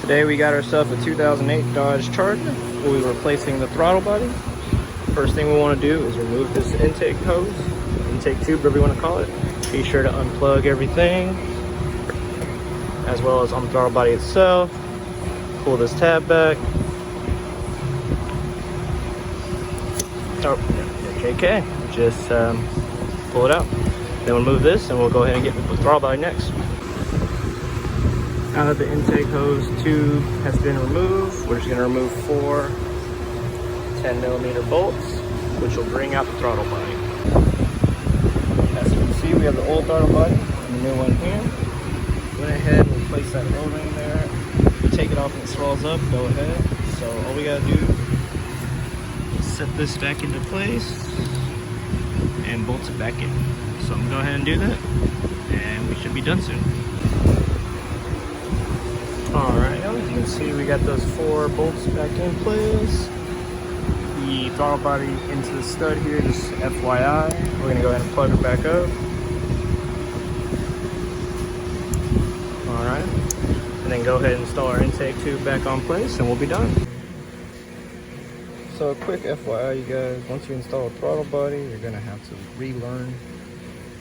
Today we got ourselves a 2008 Dodge Charger. We'll be replacing the throttle body. First thing we want to do is remove this intake hose, intake tube, whatever you want to call it. Be sure to unplug everything, as well as on the throttle body itself. Pull this tab back. Oh, okay. Just pull it out. Then we'll move this and we'll go ahead and get the throttle body next. Now that the intake hose tube has been removed, we're just going to remove 4 10mm bolts, which will bring out the throttle body. As you can see, we have the old throttle body and the new one here. Went ahead and we'll place that roller in there. If you take it off and it swells up, go ahead. So all we got to do is set this back into place and bolt it back in. So I'm going to go ahead and do that, and we should be done soon. Alright, as you can see, we got those 4 bolts back in place. The throttle body into the stud here, just FYI. We're going to go ahead and plug it back up. Alright, and then go ahead and install our intake tube back on place and we'll be done. So a quick FYI, you guys, once you install a throttle body, you're going to have to relearn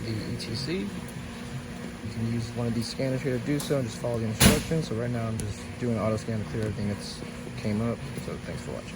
the ETC. You can use one of these scanners here to do so and just follow the instructions. So right now I'm just doing an auto scan to clear everything that's came up. So thanks for watching.